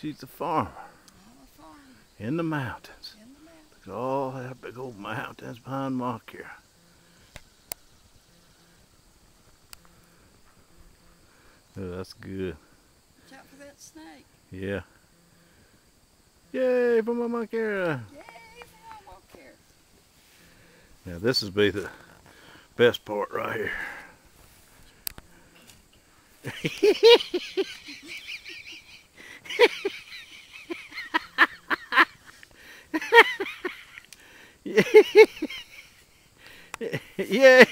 She's a farmer. I'm a farmer. In the mountains. In the mountains. Look at all that big old mountains behind MaMa here. Oh, that's good. Watch out for that snake. Yeah. Yay for MaMa. Yay for MaMa care. Now this will be the best part right here. Yeah.